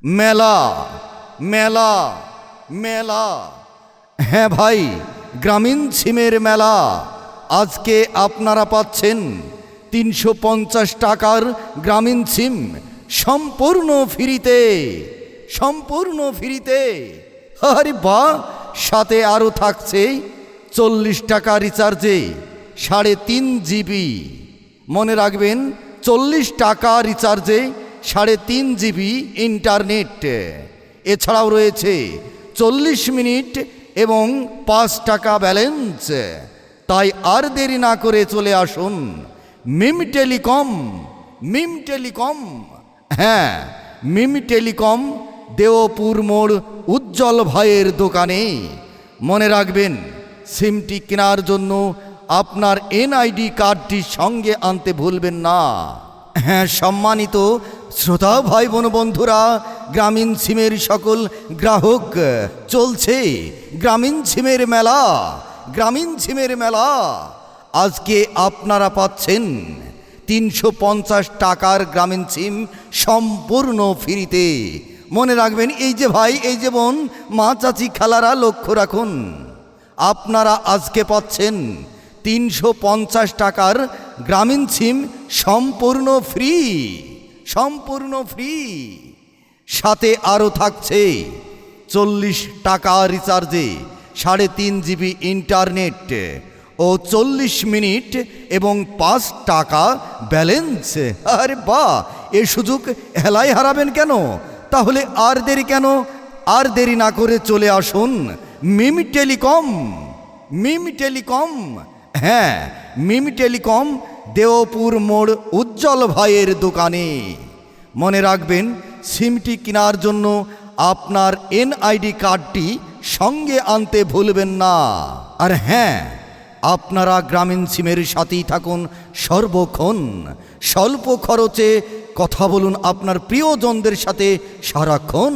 মেলা মেলা মেলা। হ্যাঁ ভাই, গ্রামীণ সিমের মেলা। আজকে আপনারা পাচ্ছেন ৩৫০ টাকার গ্রামীণ সিম সম্পূর্ণ ফ্রিতে, সম্পূর্ণ ফ্রিতে। আরে বাহ, সাথে আরও থাকছে ৪০ টাকা রিচার্জে ৩.৫ জিবি। মনে রাখবেন, ৪০ টাকা রিচার্জে ৩.৫ জিবি ইন্টারনেট। এছাড়াও রয়েছে ৪০ মিনিট এবং ৫ টাকা ব্যালেন্স। তাই আর দেরি না করে চলে আসুন মিম টেলিকম। মিম টেলিকম, হ্যাঁ, মিম টেলিকম, দেওপুর মোড় উজ্জ্বল ভাইয়ের দোকানে। মনে রাখবেন, সিমটি কেনার জন্য আপনার এনআইডি কার্ডটি সঙ্গে আনতে ভুলবেন না। হ্যাঁ সম্মানিত শ্রোতা ভাই বোন বন্ধুরা, গ্রামীণ সিমের সকল গ্রাহক, চলছে গ্রামীণ সিমের মেলা। গ্রামীণ সিমের মেলা। আজকে আপনারা পাচ্ছেন ৩৫০ টাকার গ্রামীণ সিম সম্পূর্ণ ফ্রিতে। মনে রাখবেন, এই যে ভাই, এই যে বোন, মা চাচি খালারা, লক্ষ্য রাখুন, আপনারা আজকে পাচ্ছেন ৩৫০ টাকার গ্রামীণ সিম সম্পূর্ণ ফ্রি, সম্পূর্ণ ফ্রি। সাথে আরও থাকছে ৪০ টাকা রিচার্জে ৩.৫ জিবি ইন্টারনেট ও ৪০ মিনিট এবং ৫ টাকা ব্যালেন্স। আরে বাহ, এ সুযোগ হেলায় হারাবেন কেন? তাহলে আর দেরি কেন? আর দেরি না করে চলে আসুন মিম টেলিকম। মিম টেলিকম, হ্যাঁ, মিম টেলিকম, দেওপুর মোড় উজ্জ্বল ভাইয়ের দোকানে। মনে রাখবেন, সিমটি কেনার জন্য আপনার এনআইডি কার্ডটি সঙ্গে আনতে ভুলবেন না। আর হ্যাঁ, আপনারা গ্রামীণ সিমের সাথেই থাকুন সর্বক্ষণ। স্বল্প খরচে কথা বলুন আপনার প্রিয়জনদের সাথে সারাক্ষণ।